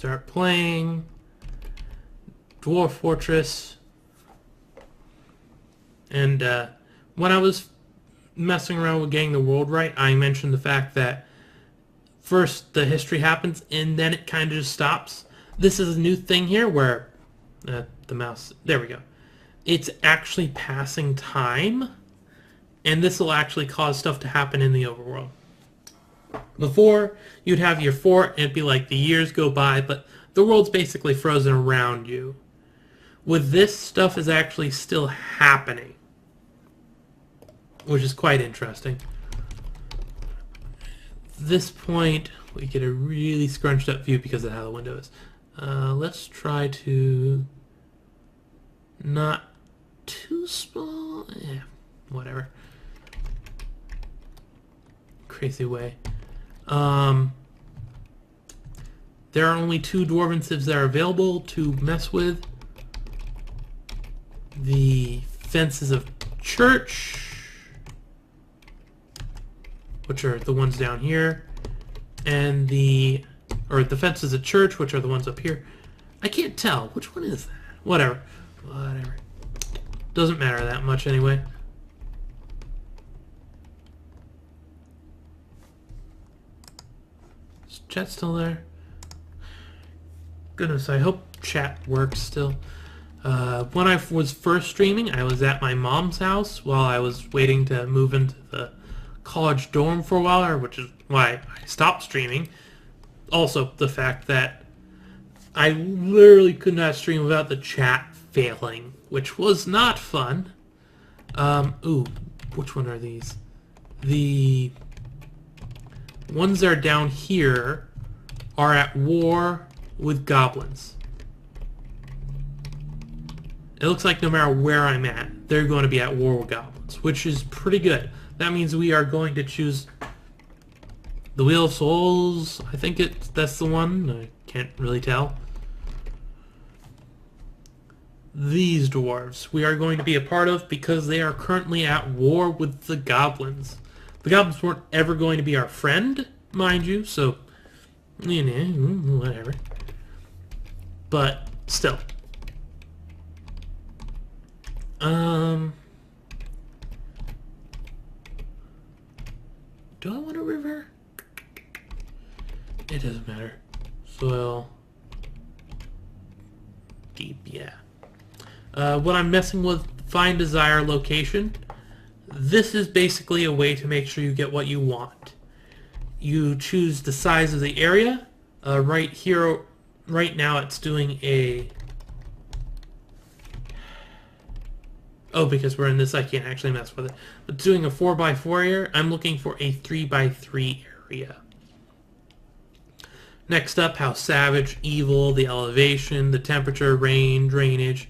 start playing Dwarf Fortress. And when I was messing around with getting the world right, I mentioned the fact that first the history happens and then it kind of just stops. This is a new thing here where the mouse, there we go. It's actually passing time, and this will actually cause stuff to happen in the overworld. Before, you'd have your fort and it'd be like the years go by, but the world's basically frozen around you. With this, stuff is actually still happening, which is quite interesting. At this point, we get a really scrunched up view because of how the window is. Let's try to not too small. Yeah, whatever. Crazy way. There are only 2 dwarven civs that are available to mess with. The fences of church, which are the ones down here, and the fences of church, which are the ones up here. I can't tell. Which one is that? Whatever. Doesn't matter that much anyway. Is chat still there? Goodness, I hope chat works still. When I was first streaming, I was at my mom's house while I was waiting to move into the college dorm for a while, which is why I stopped streaming. Also, the fact that I literally could not stream without the chat failing, which was not fun. Ooh, which one are these? The ones that are down here are at war with goblins. It looks like no matter where I'm at, they're going to be at war with goblins, which is pretty good. That means we are going to choose the Wheel of Souls. I think that's the one. I can't really tell. These dwarves we are going to be a part of because they are currently at war with the goblins. The goblins weren't ever going to be our friend, mind you, so, you know, whatever. But still. Do I want a river? It doesn't matter. Soil. Deep, yeah. When I'm messing with find desired location, this is basically a way to make sure you get what you want. You choose the size of the area. Right here, right now it's doing a... Oh, because we're in this, I can't actually mess with it. But doing a 4x4 area, I'm looking for a 3x3 area. Next up, how savage, evil, the elevation, the temperature, rain, drainage.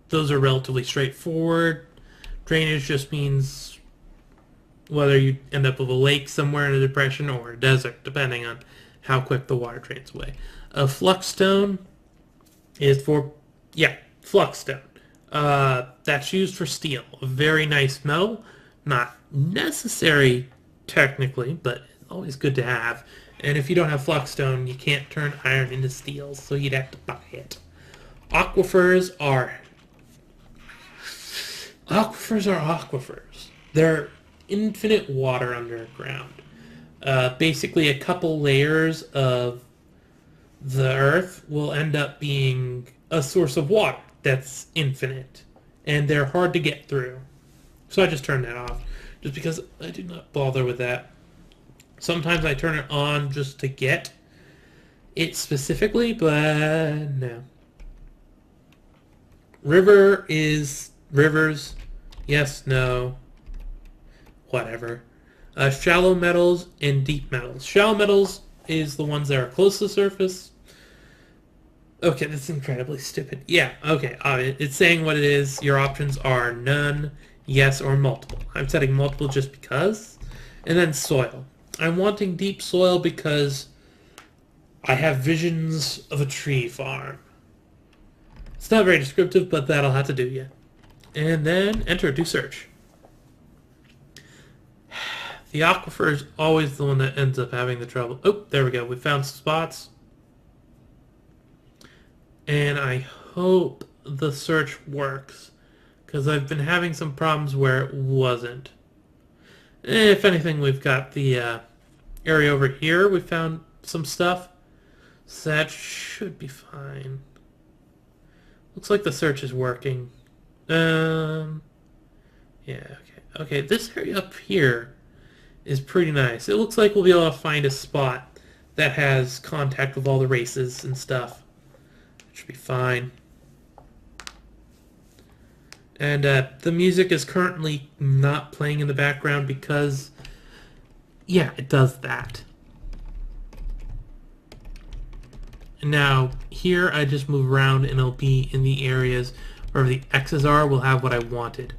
Those are relatively straightforward. Drainage just means whether you end up with a lake somewhere in a depression or a desert, depending on how quick the water drains away. A fluxstone is for, fluxstone. That's used for steel. A very nice metal. Not necessary technically, but always good to have. And if you don't have fluxstone, you can't turn iron into steel, so you'd have to buy it. Aquifers are aquifers. They're infinite water underground. Basically, a couple layers of the earth will end up being a source of water that's infinite, and they're hard to get through. So I just turn that off, just because I do not bother with that. Sometimes I turn it on just to get it specifically, but no. River is rivers. Yes, no. Whatever. Shallow metals and deep metals. Shallow metals is the ones that are close to the surface. Okay, that's incredibly stupid. Yeah, okay. It's saying what it is. Your options are none, yes, or multiple. I'm setting multiple just because. And then soil. I'm wanting deep soil because I have visions of a tree farm. It's not very descriptive, but that'll have to do yet. And then enter, do search. The aquifer is always the one that ends up having the trouble. Oh, there we go. We found some spots. And I hope the search works, because I've been having some problems where it wasn't. If anything, we've got the area over here. We found some stuff, so that should be fine. Looks like the search is working. Yeah, okay. Okay, this area up here is pretty nice. It looks like we'll be able to find a spot that has contact with all the races and stuff. It should be fine. And the music is currently not playing in the background because, yeah, it does that. And now, here I just move around and it'll be in the areas where the X's are, will have what I wanted.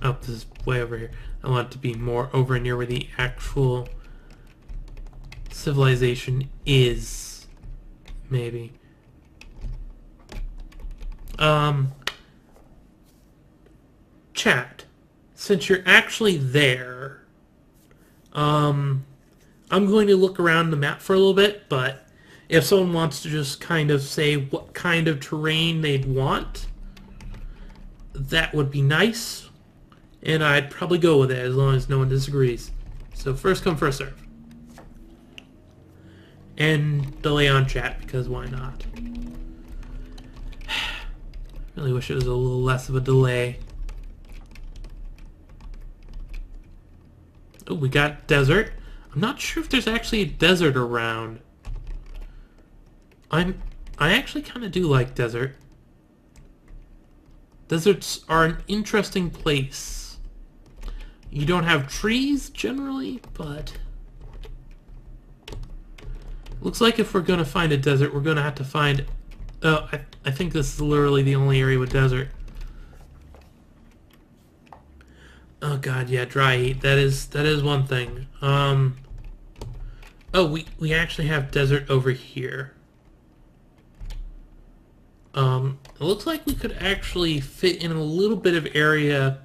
Oh, this is way over here. I want it to be more over near where the actual civilization is. Maybe. Chat. Since you're actually there, I'm going to look around the map for a little bit, but if someone wants to just kind of say what kind of terrain they'd want, that would be nice. And I'd probably go with it as long as no one disagrees. So first come, first serve. And delay on chat, because why not? Really wish it was a little less of a delay. Oh, we got desert. I'm not sure if there's actually a desert around. I actually kind of do like desert. Deserts are an interesting place. You don't have trees generally, but looks like if we're going to find a desert, we're going to have to find... Oh, I think this is literally the only area with desert. Oh god, yeah, dry heat. That is one thing. Oh, we actually have desert over here. It looks like we could actually fit in a little bit of area.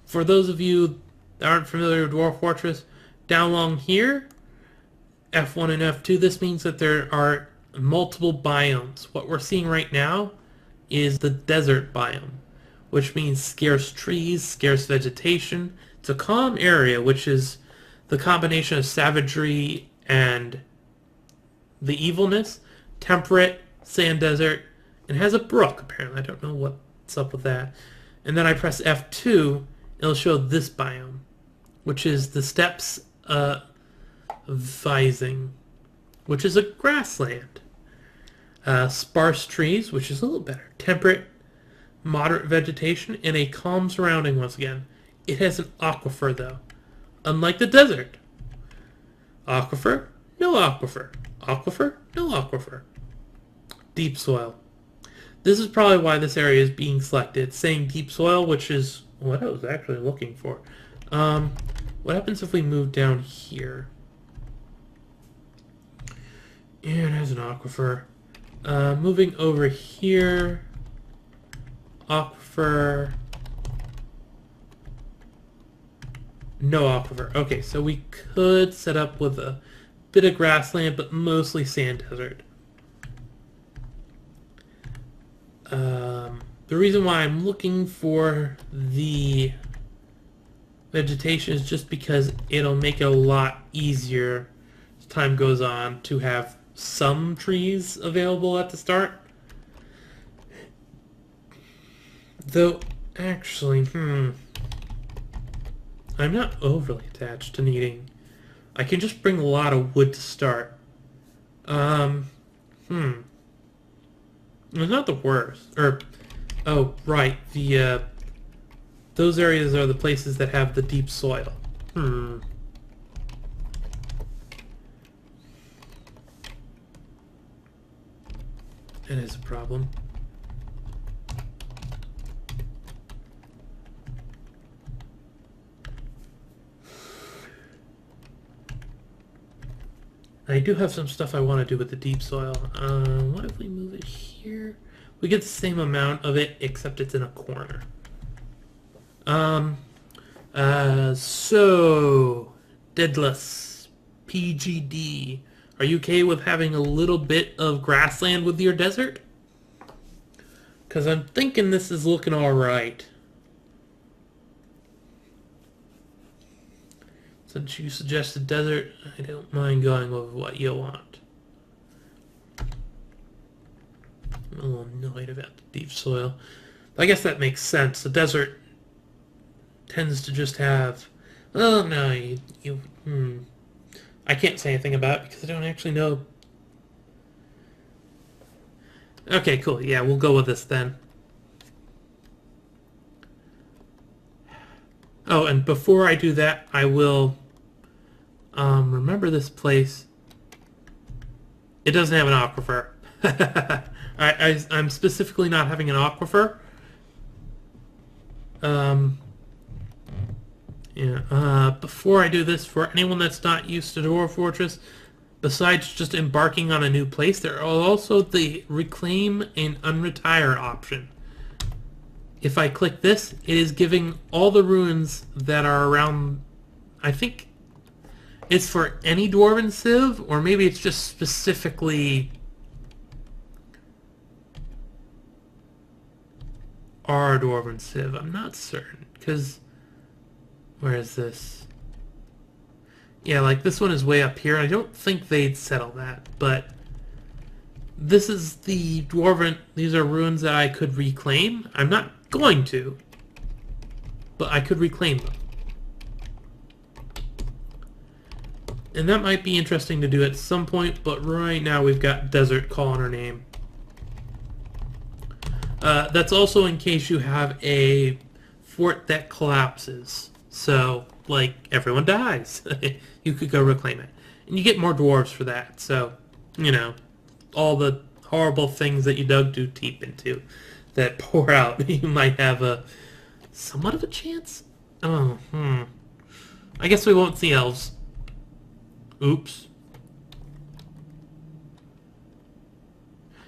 For those of you that aren't familiar with Dwarf Fortress, down along here, F1 and F2, this means that there are multiple biomes. What we're seeing right now is the desert biome, which means scarce trees, scarce vegetation. It's a calm area, which is the combination of savagery and the evilness. Temperate, sand desert, and has a brook, apparently. I don't know what's up with that. And then I press F2, it'll show this biome, which is the steppes of Vising, which is a grassland. Sparse trees, which is a little better. Temperate, moderate vegetation, and a calm surrounding once again. It has an aquifer, though. Unlike the desert. Aquifer, no aquifer. Aquifer, no aquifer. Deep soil. This is probably why this area is being selected. It's saying deep soil, which is what I was actually looking for. What happens if we move down here? Yeah, it has an aquifer. Moving over here. Aquifer. No aquifer. Okay, so we could set up with a bit of grassland, but mostly sand desert. The reason why I'm looking for the vegetation is just because it'll make it a lot easier as time goes on to have some trees available at the start. Though, actually, I'm not overly attached to needing... I can just bring a lot of wood to start. It's not the worst. Oh, right. Those areas are the places that have the deep soil. That is a problem. I do have some stuff I want to do with the deep soil. What if we move it here? We get the same amount of it, except it's in a corner. So Deadless, PGD. Are you okay with having a little bit of grassland with your desert? Because I'm thinking this is looking alright. Since you suggested desert, I don't mind going with what you want. I'm a little annoyed about the deep soil. I guess that makes sense. The desert tends to just have... Oh, no, I can't say anything about it because I don't actually know. Okay, cool. Yeah, we'll go with this then. Oh, and before I do that, I will remember this place. It doesn't have an aquifer. I'm specifically not having an aquifer. Before I do this, for anyone that's not used to Dwarf Fortress, besides just embarking on a new place, there are also the reclaim and unretire option. If I click this, it is giving all the ruins that are around. I think it's for any Dwarven Civ, or maybe it's just specifically our Dwarven Civ. I'm not certain, because where is this? Yeah, like this one is way up here. I don't think they'd settle that, but this is the Dwarven... These are ruins that I could reclaim. I'm not going to, but I could reclaim them. And that might be interesting to do at some point, but right now we've got Desert calling our name. That's also in case you have a fort that collapses. So, like, everyone dies. You could go reclaim it. And you get more dwarves for that. So, you know, all the horrible things that you dug too deep into that pour out, you might have a somewhat of a chance. Oh, I guess we won't see elves. Oops.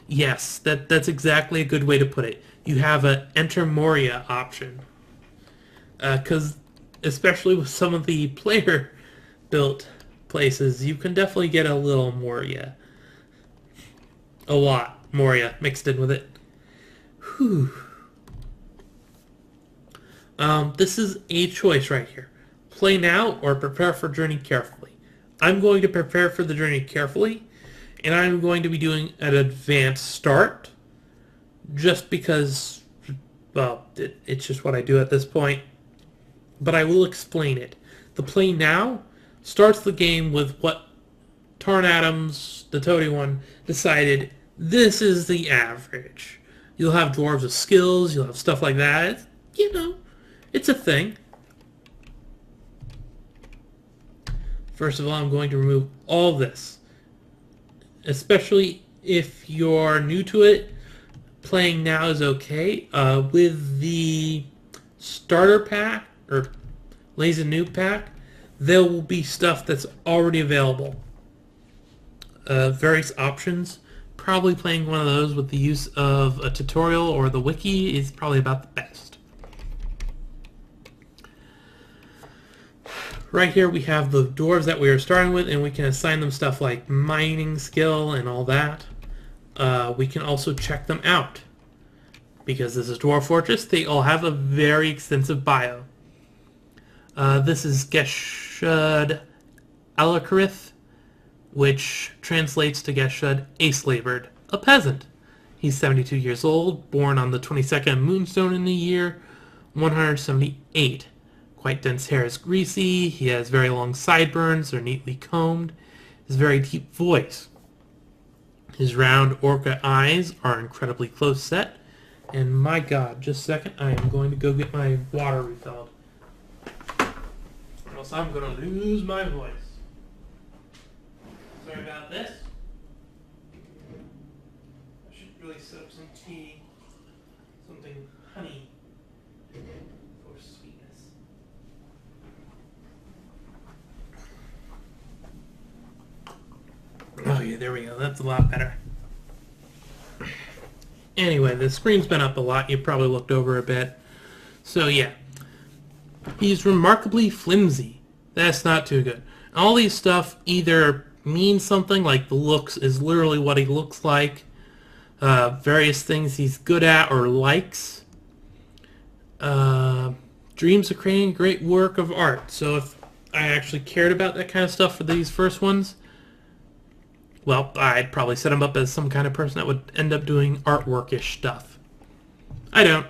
Yes, that's exactly a good way to put it. You have a Enter Moria option. Because especially with some of the player-built places, you can definitely get a little Moria. A lot Moria mixed in with it. Whew. This is a choice right here. Play now or prepare for journey carefully. I'm going to prepare for the journey carefully, and I'm going to be doing an advanced start, just because, well, it's just what I do at this point. But I will explain it. The play now starts the game with what Tarn Adams, the Toady one, decided this is the average. You'll have dwarves with skills, you'll have stuff like that. You know, it's a thing. First of all, I'm going to remove all this. Especially if you're new to it, playing now is okay. With the starter pack, or Lazy Noob pack, there will be stuff that's already available. Various options. Probably playing one of those with the use of a tutorial or the wiki is probably about the best. Right here we have the dwarves that we are starting with, and we can assign them stuff like mining skill and all that. We can also check them out. Because this is Dwarf Fortress, they all have a very extensive bio. This is Geshud Alakarith, which translates to Geshud Ace-Labored, a peasant. He's 72 years old, born on the 22nd moonstone in the year 178. Quite dense hair is greasy, he has very long sideburns, they're neatly combed, his very deep voice. His round orca eyes are incredibly close set, and my god, just a second, I am going to go get my water refilled. Or else I'm going to lose my voice. Sorry about this. I should really set up some tea, something honey for sweetness. Oh yeah, there we go. That's a lot better. Anyway, the screen's been up a lot. You probably looked over a bit. So yeah. He's remarkably flimsy. That's not too good. All these stuff either means something, like the looks is literally what he looks like, various things he's good at or likes. Dreams of creating great work of art. So if I actually cared about that kind of stuff for these first ones, well, I'd probably set him up as some kind of person that would end up doing artwork-ish stuff. I don't.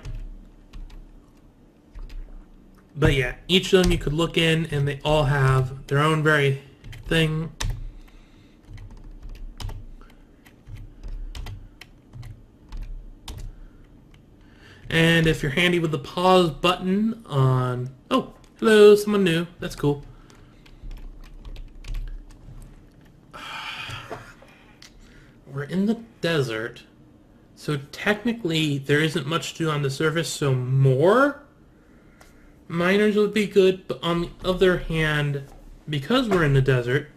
But yeah, each of them you could look in, and they all have their own very thing. And if you're handy with the pause button on... Oh, hello, someone new. That's cool. We're in the desert, so technically there isn't much to do on the surface, so more miners would be good. But on the other hand, because we're in the desert,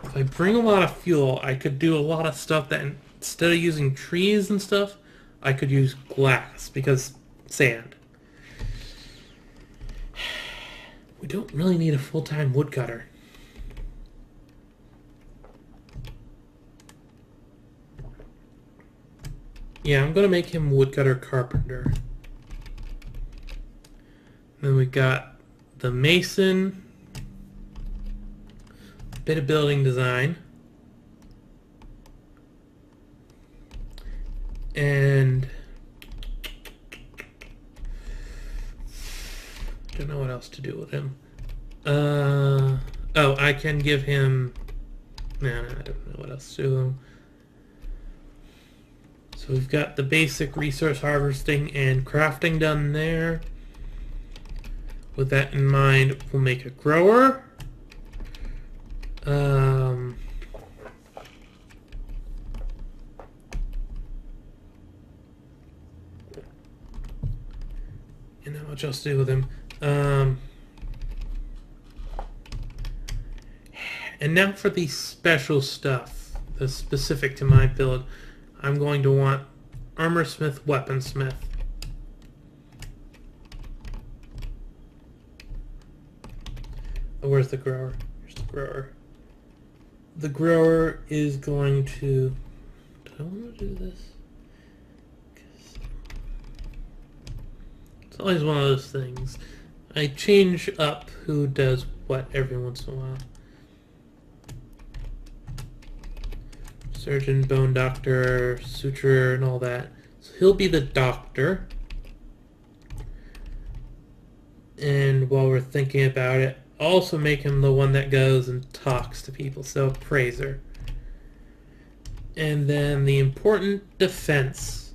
if I bring a lot of fuel, I could do a lot of stuff that instead of using trees and stuff, I could use glass, because sand. We don't really need a full-time woodcutter. Yeah, I'm going to make him woodcutter carpenter. Then we got the mason, bit of building design, and don't know what else to do with him. Oh, I can give him... No, I don't know what else to do with him. So we've got the basic resource harvesting and crafting done there. With that in mind, we'll make a grower. And not much else to do with him. And now for the special stuff that's specific to my build. I'm going to want armorsmith, weaponsmith. Oh, where's the grower? Here's the grower. The grower is going to... Do I want to do this? It's always one of those things. I change up who does what every once in a while. Surgeon, bone doctor, suturer, and all that. So he'll be the doctor. And while we're thinking about it, also make him the one that goes and talks to people, so praiser. And then the important defense.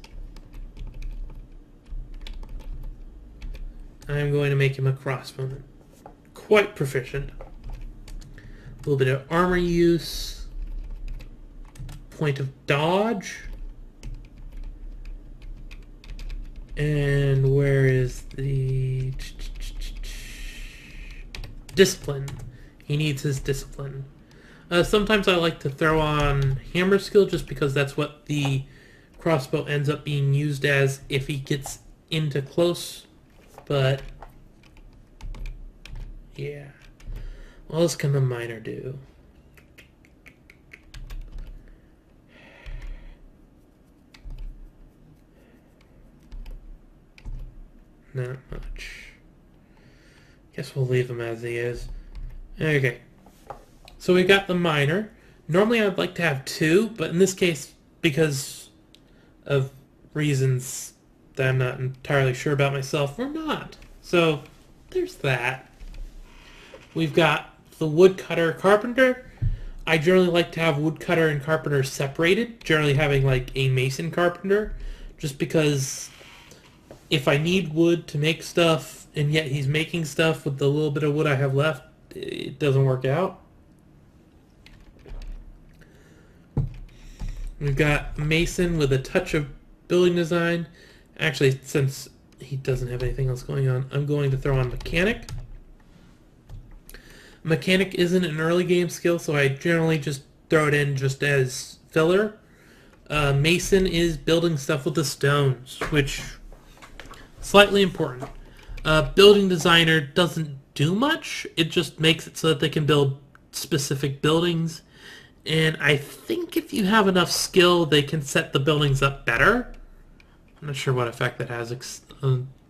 I'm going to make him a crossbowman. Quite proficient. A little bit of armor use. Point of dodge. And where is the discipline? He needs his discipline. Sometimes I like to throw on hammer skill just because that's what the crossbow ends up being used as if he gets into close. But yeah. What else can the miner do? Not much. Guess we'll leave him as he is. Okay. So we got the miner. Normally I'd like to have two, but in this case, because of reasons that I'm not entirely sure about myself, we're not. So there's that. We've got the woodcutter carpenter. I generally like to have woodcutter and carpenter separated, generally having like a mason carpenter, just because if I need wood to make stuff, and yet he's making stuff with the little bit of wood I have left, it doesn't work out. We've got Mason with a touch of building design. Actually, since he doesn't have anything else going on, I'm going to throw on Mechanic. Mechanic isn't an early game skill, so I generally just throw it in just as filler. Mason is building stuff with the stones, which... slightly important. Building designer doesn't do much. It just makes it so that they can build specific buildings. And I think if you have enough skill, they can set the buildings up better. I'm not sure what effect that has.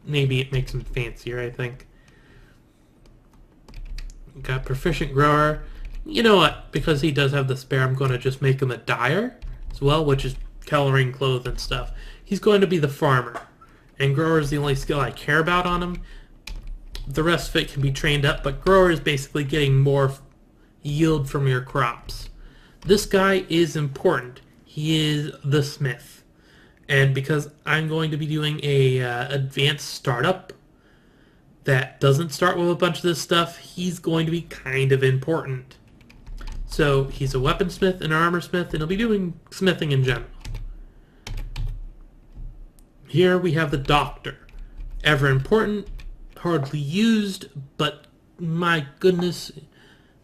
Maybe it makes them fancier, I think. Got Proficient Grower. You know what? Because he does have the spare, I'm going to just make him a dyer as well, which is coloring clothes and stuff. He's going to be the farmer. And Grower is the only skill I care about on him. The rest of it can be trained up, but Grower is basically getting more yield from your crops. This guy is important. He is the smith. And because I'm going to be doing a advanced startup that doesn't start with a bunch of this stuff, he's going to be kind of important. So he's a weaponsmith, an armorsmith, and he'll be doing smithing in general. Here we have the doctor. Ever important, hardly used, but my goodness,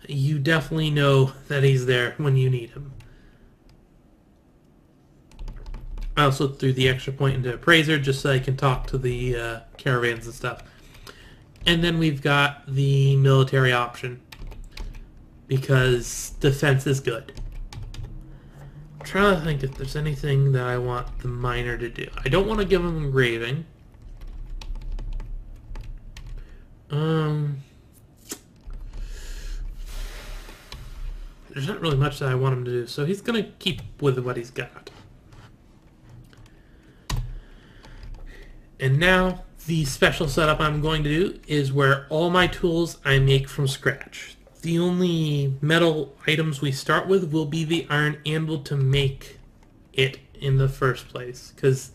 you definitely know that he's there when you need him. I also threw the extra point into Appraiser just so I can talk to the caravans and stuff. And then we've got the military option because defense is good. I'm trying to think if there's anything that I want the miner to do. I don't want to give him engraving. There's not really much that I want him to do, so he's going to keep with what he's got. And now, the special setup I'm going to do is where all my tools I make from scratch. The only metal items we start with will be the iron anvil to make it in the first place. Because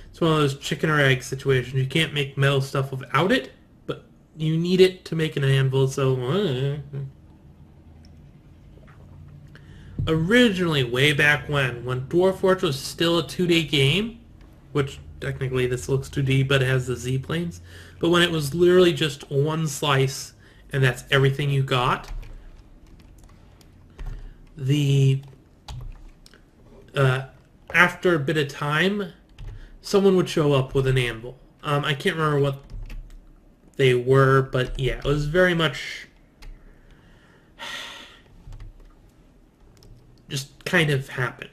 it's one of those chicken or egg situations. You can't make metal stuff without it, but you need it to make an anvil, so... Originally, way back when Dwarf Fortress was still a 2-day game, which... Technically, this looks 2D, but it has the Z-planes. But when it was literally just one slice, and that's everything you got, after a bit of time, someone would show up with an anvil. I can't remember what they were, but yeah, it was very much just kind of happened.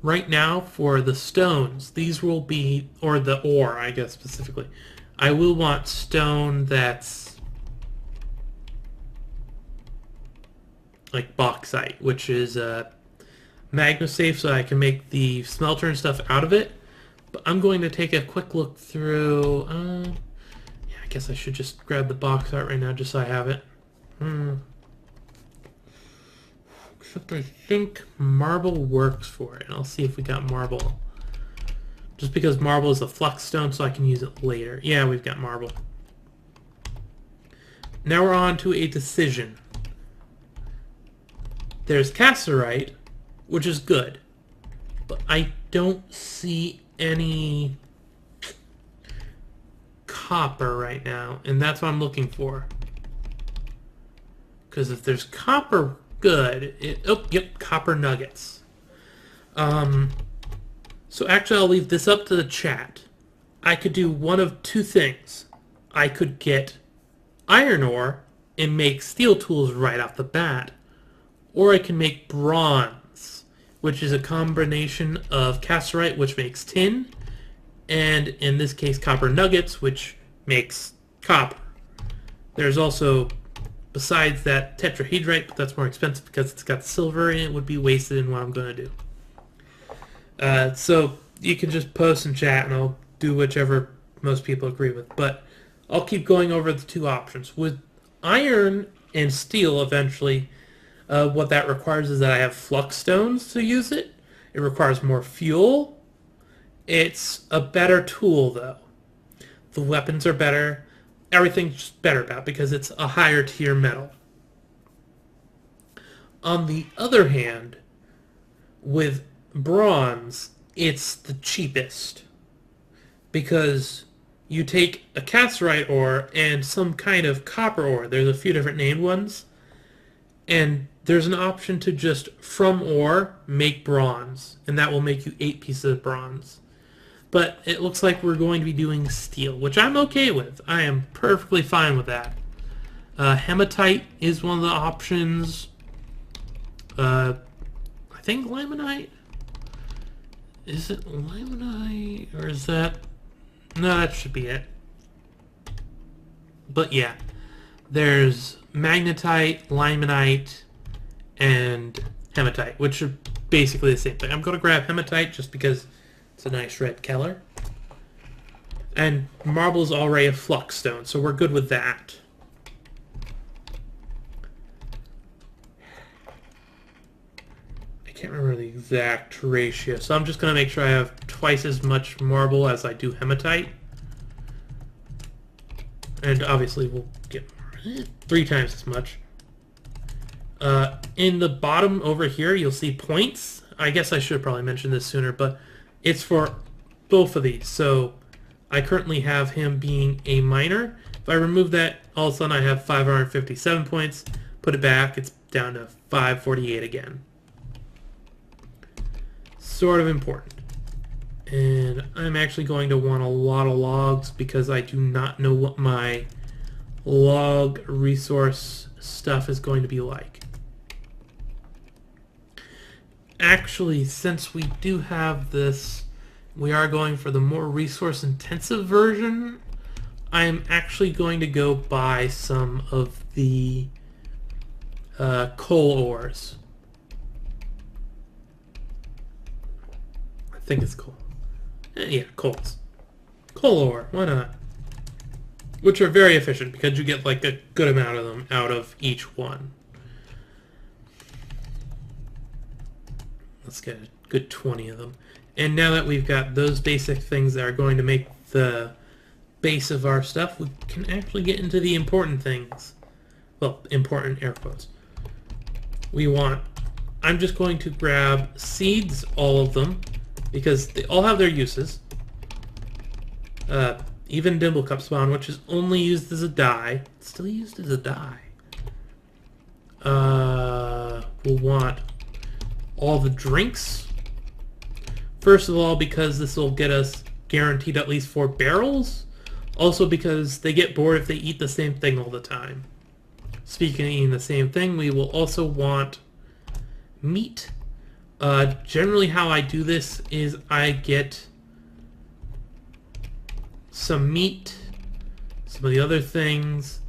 Right now, for the stones, these will be, or the ore, I guess specifically, I will want stone that's like bauxite, which is magma safe, so I can make the smelter and stuff out of it. But I'm going to take a quick look through. Yeah, I guess I should just grab the bauxite right now, just so I have it. Except I think marble works for it. I'll see if we got marble. Just because marble is a flux stone, so I can use it later. Yeah, we've got marble. Now we're on to a decision. There's cassiterite, which is good, but I don't see any copper right now, and that's what I'm looking for. Because if there's copper, good. Yep, copper nuggets. So actually I'll leave this up to the chat. I could do one of two things. I could get iron ore and make steel tools right off the bat, or I can make bronze, which is a combination of cassiterite, which makes tin, and in this case copper nuggets, which makes copper. There's also, besides that, tetrahedrite, but that's more expensive because it's got silver and it would be wasted in what I'm going to do. So you can just post in chat and I'll do whichever most people agree with. But I'll keep going over the two options. With iron and steel, eventually, what that requires is that I have flux stones to use it. It requires more fuel. It's a better tool, though. The weapons are better. Everything's just better about it because it's a higher tier metal. On the other hand, with bronze, it's the cheapest because you take a cassiterite ore and some kind of copper ore. There's a few different named ones, and there's an option to just from ore make bronze, and that will make you 8 pieces of bronze. But it looks like we're going to be doing steel, which I'm okay with. I am perfectly fine with that. Hematite is one of the options. I think limonite? Is it limonite? Or is that... No, that should be it. But yeah. There's magnetite, limonite, and hematite, which are basically the same thing. I'm going to grab hematite just because it's a nice red color. And marble's already a flux stone, so we're good with that. I can't remember the exact ratio, so I'm just going to make sure I have twice as much marble as I do hematite. And obviously we'll get 3 times as much. In the bottom over here, you'll see points. I guess I should have probably mentioned this sooner, but it's for both of these. So I currently have him being a miner. If I remove that, all of a sudden I have 557 points. Put it back, it's down to 548 again. Sort of important. And I'm actually going to want a lot of logs because I do not know what my log resource stuff is going to be like. Actually, since we do have this, we are going for the more resource intensive version. I am actually going to go buy some of the coal ores. I think it's coal. Yeah, coals. Coal ore, why not? Which are very efficient because you get like a good amount of them out of each one. Let's get a good 20 of them. And now that we've got those basic things that are going to make the base of our stuff, we can actually get into the important things. Well, important air quotes. I'm just going to grab seeds, all of them, because they all have their uses. Even Dimblecup spawn, which is only used as a dye. It's still used as a dye. We'll want all the drinks. First of all, because this will get us guaranteed at least 4 barrels. Also because they get bored if they eat the same thing all the time. Speaking of eating the same thing, we will also want meat. Generally how I do this is I get some meat, some of the other things,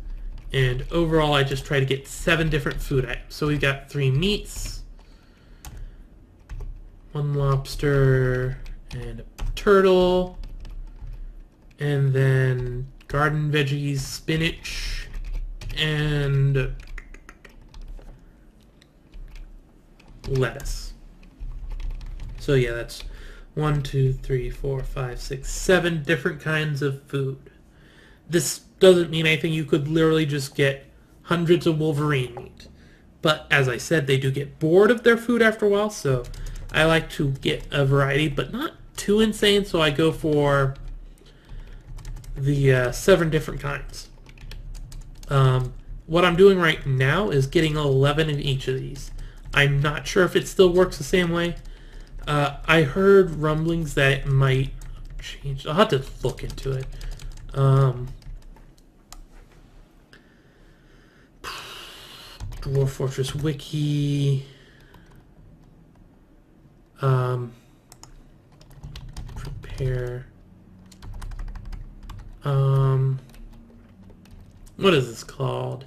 and overall I just try to get 7 different food items. So we've got 3 meats, 1 lobster, and a turtle, and then garden veggies, spinach, and lettuce. So yeah, that's 1, 2, 3, 4, 5, 6, 7 different kinds of food. This doesn't mean anything. You could literally just get hundreds of Wolverine meat. But as I said, they do get bored of their food after a while, so I like to get a variety, but not too insane, so I go for the 7 different kinds. What I'm doing right now is getting 11 of each of these. I'm not sure if it still works the same way. I heard rumblings that it might change. I'll have to look into it. Dwarf Fortress wiki. Prepare. What is this called?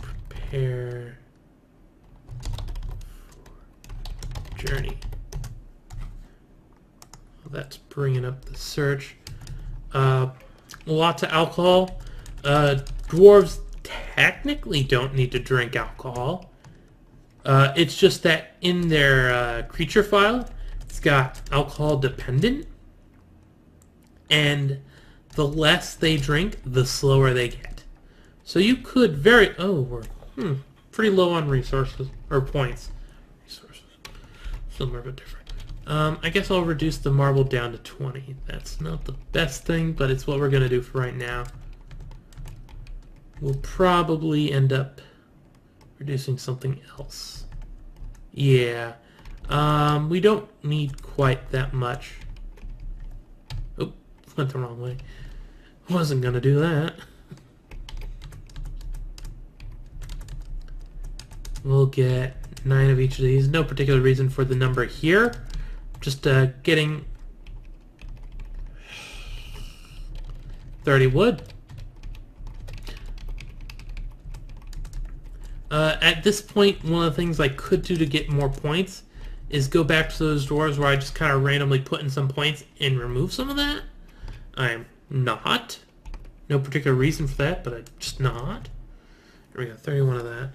Prepare for journey. Well, that's bringing up the search. Lots of alcohol. Dwarves technically don't need to drink alcohol. It's just that in their creature file, it's got alcohol dependent. And the less they drink, the slower they get. So you could we're pretty low on resources, or points. Resources. Similar but different. I guess I'll reduce the marble down to 20. That's not the best thing, but it's what we're going to do for right now. We'll probably end up reducing something else. Yeah. We don't need quite that much. Oh, went the wrong way. Wasn't gonna do that. We'll get 9 of each of these. No particular reason for the number here. Just getting 30 wood. At this point, one of the things I could do to get more points is go back to those dwarves where I just kind of randomly put in some points and remove some of that. I'm not. No particular reason for that, but I'm just not. Here we go, 31 of that.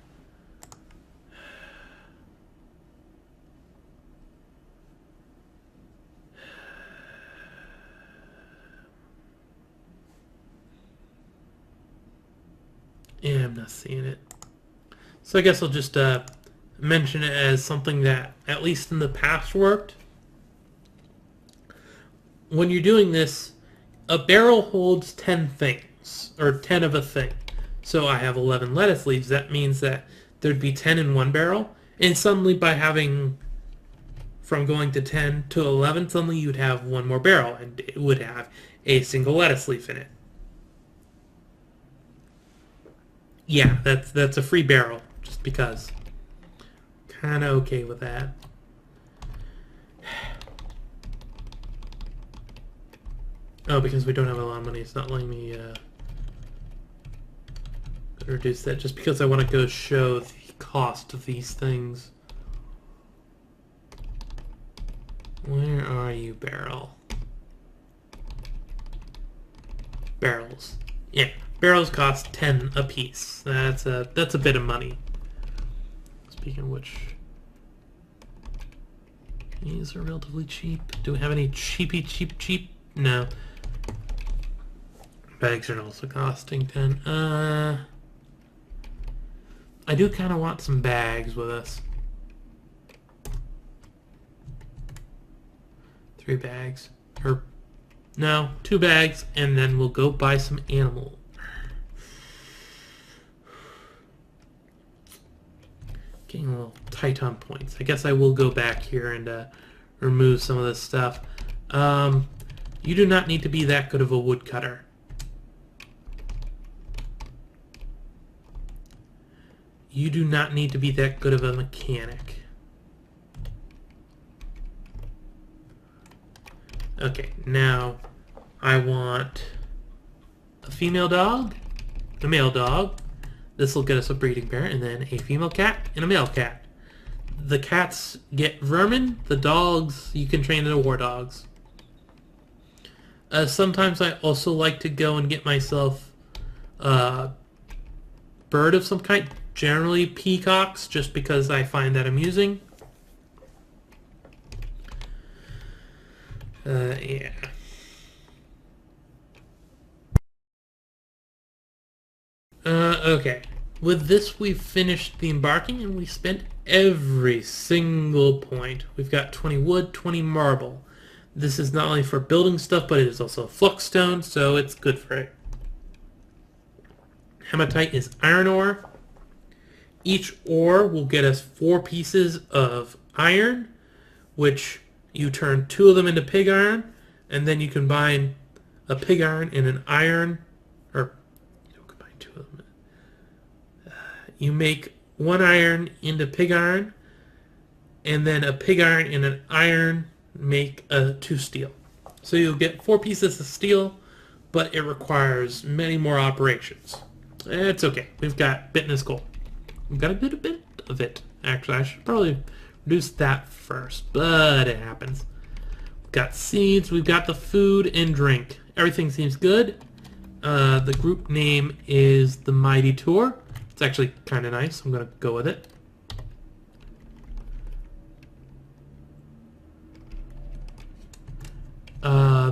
Yeah, I'm not seeing it. So I guess I'll just mention it as something that, at least in the past, worked. When you're doing this, a barrel holds 10 things, or 10 of a thing. So I have 11 lettuce leaves. That means that there'd be 10 in one barrel. And suddenly by having, from going to 10 to 11, suddenly you'd have one more barrel, and it would have a single lettuce leaf in it. Yeah, that's a free barrel, just because. Kinda okay with that. Oh, because we don't have a lot of money, it's not letting me reduce that, just because I want to go show the cost of these things. Where are you, barrel? Barrels. Yeah. Barrels cost 10 a piece. That's a bit of money. Speaking of which, these are relatively cheap. Do we have any cheap? No. Bags are also costing 10. I do kind of want some bags with us. 3 bags. Or, no, 2 bags, and then we'll go buy some animal. Getting a little tight on points. I guess I will go back here and remove some of this stuff. You do not need to be that good of a woodcutter. You do not need to be that good of a mechanic. Okay, now I want a female dog, a male dog. This will get us a breeding pair, and then a female cat and a male cat. The cats get vermin. The dogs, you can train into war dogs. Sometimes I also like to go and get myself a bird of some kind, generally peacocks, just because I find that amusing. Yeah. Okay. With this, we've finished the embarking, and we spent every single point. We've got 20 wood, 20 marble. This is not only for building stuff, but it is also a flux stone, so it's good for it. Hematite is iron ore. Each ore will get us 4 pieces of iron, which you turn 2 of them into pig iron, and then you combine a pig iron and an iron, or you don't combine 2 of them. You make 1 iron into pig iron, and then a pig iron and an iron make 2 steel. So you'll get 4 pieces of steel, but it requires many more operations. It's okay. We've got bitness gold. We've got a good bit of it. Actually, I should probably reduce that first, but it happens. We've got seeds. We've got the food and drink. Everything seems good. The group name is the Mighty Tour. It's actually kind of nice. I'm going to go with it.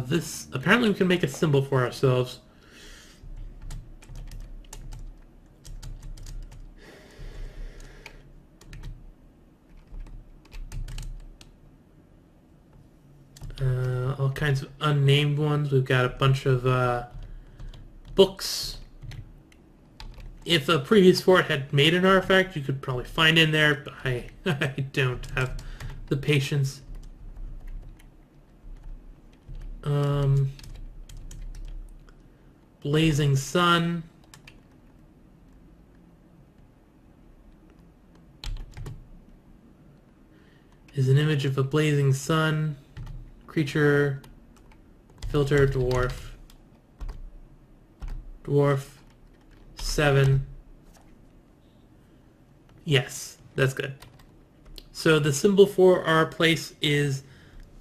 This, apparently we can make a symbol for ourselves. All kinds of unnamed ones. We've got a bunch of books. If a previous fort had made an artifact, you could probably find in there, but I don't have the patience. Blazing Sun. Is an image of a blazing sun. Creature. Filter dwarf. Dwarf. 7. Yes, that's good. So the symbol for our place is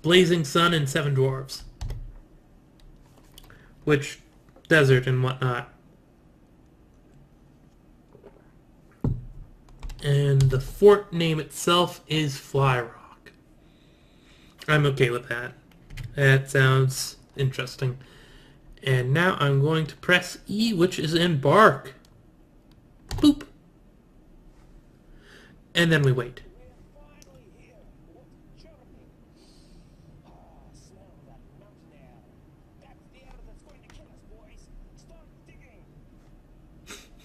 blazing sun and 7 dwarves. Which, desert and whatnot. And the fort name itself is Flyrock. I'm okay with that. That sounds interesting. And now I'm going to press E, which is embark. Boop. And then we wait.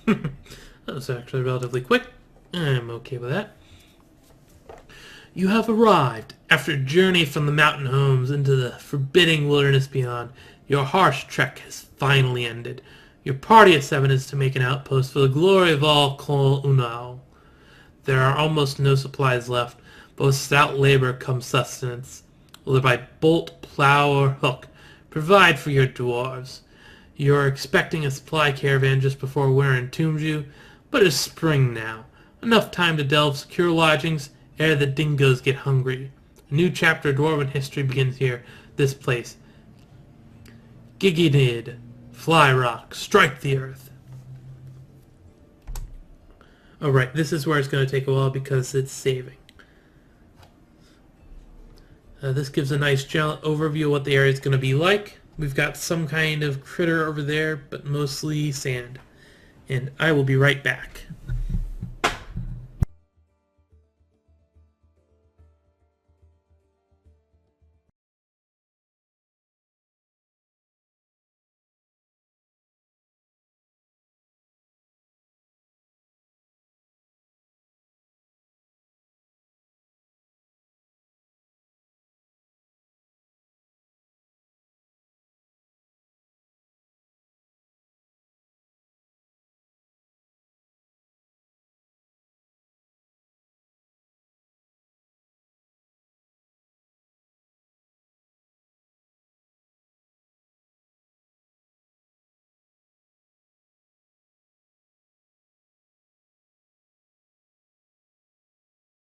That was actually relatively quick. I'm okay with that. You have arrived. After a journey from the mountain homes into the forbidding wilderness beyond, your harsh trek has finally ended. Your party of 7 is to make an outpost for the glory of all Kol Unao. There are almost no supplies left, but with stout labor comes sustenance. Whether by bolt, plow, or hook, provide for your dwarves. You are expecting a supply caravan just before winter entombs you, but it is spring now. Enough time to delve secure lodgings ere the dingoes get hungry. A new chapter of dwarven history begins here, this place. Giginid, fly rock, strike the earth. Alright, this is where it's going to take a while because it's saving. This gives a nice general overview of what the area is going to be like. We've got some kind of critter over there, but mostly sand. And I will be right back.